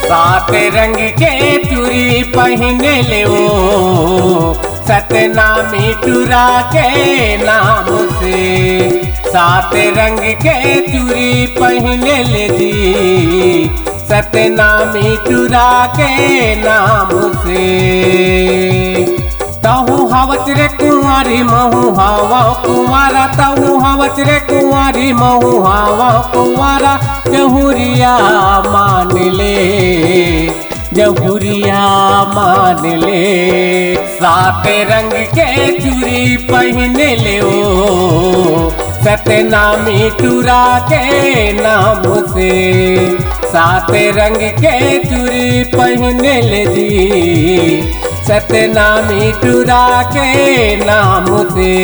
सात रंग के चूड़ी पहने ले वो सतनामी टूरा के नाम से। सात रंग के चूड़ी पहने ले जी सतनामी टूरा के नाम से। तहु हवच रे कुंवारी महु हवा कुंवारा, तहु हवच रे कुंवारी महु हवा कुंवारा। जहुरिया मान ले, जहुरिया मान ले। सात रंग के चूड़ी पहने ले ओ सतनामी टूरा के नाम से। सात रंग के चूड़ी पहने ले जी सतनामी टूरा के नाम से।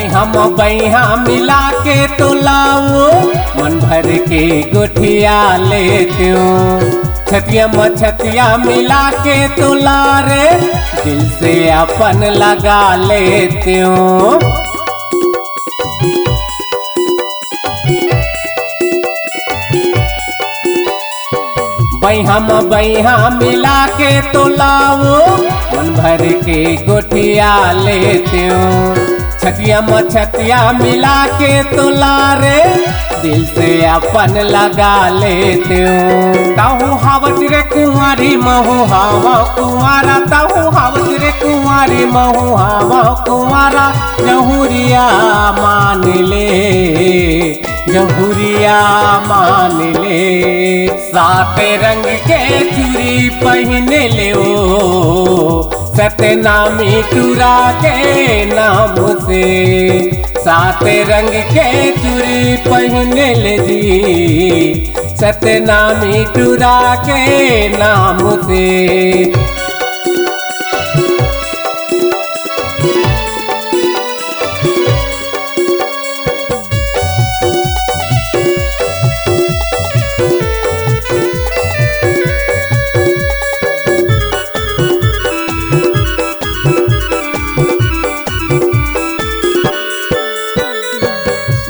हम बैहा मिला के तो लाओ मन भर के गोठिया लेते हो। छतिया मछतिया मिला के तो ला रे दिल से अपन लगा लेते हो। बैहा मिला के तो लाओ मन भर के गोठिया लेते हो। छतिया मछतिया मिला के तो ला रे दिल से अपन लगा लेते हो। ताहू हावच रे कुंवारी महू हावा कुंवारा, ताहू हावच रे कुंवारी महू हावा कुंवारा। जहुरिया मान ले, जहुरिया मान ले। सात रंग के चूड़ी पहने ले ओ सतनामी टूरा के नाम से। सात रंग के चूड़ी पहने ले जी सतनामी टूरा के नाम से।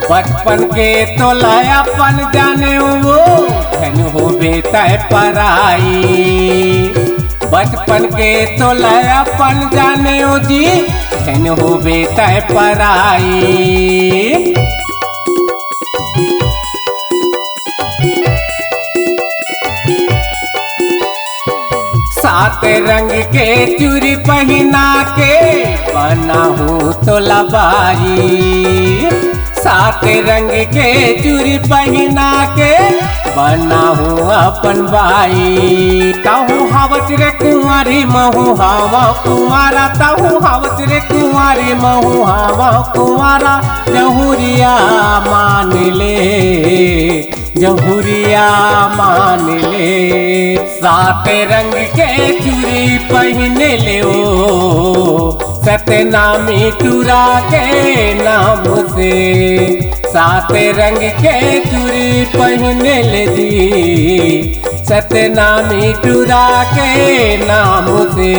बचपन के तो लायापन जाने वो धन हो बेतय पराई। बचपन के तो लायापन जाने वो जी धन हो बेतय पराई। सात रंग के चूड़ी पहना के बना हो तो लबाई। सात रंग के चूड़ी पहना के बना हो अपन बाई। ताहू हावच रे कुंवारी महू हावा कुंवारा, ताहू हावच रे कुंवारी महू हावा कुंवारा। जहुरिया मान ले, जहुरिया मान ले। सात रंग के चूड़ी पहने ले ओ सतनामी टूरा के नाम से। सात रंग के चूड़ी पहने ले जी सतनामी टूरा के नाम से।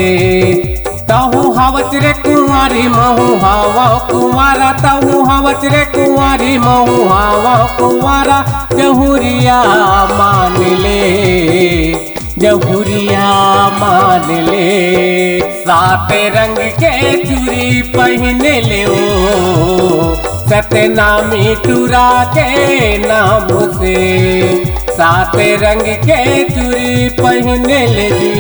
ताहू हावच रे कुंवारी महू हावा कुंवारा, ताहू हावच रे कुंवारी महू हावा कुंवारा। जहुरिया मान ले, जहुरिया मान ले। सात रंग के चूड़ी पहने ले ओ सतनामी टूरा के नाम से। सात रंग के चूड़ी पहने ले जी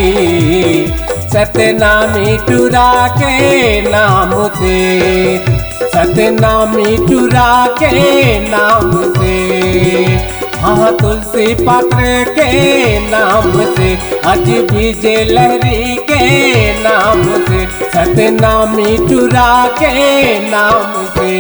सतनामी टूरा के नाम से। सतनामी टूरा के नाम से। हाँ तुलसी पात्र के नाम से। अज विजय लहरी के नाम से। सतनामी टूरा के नाम से।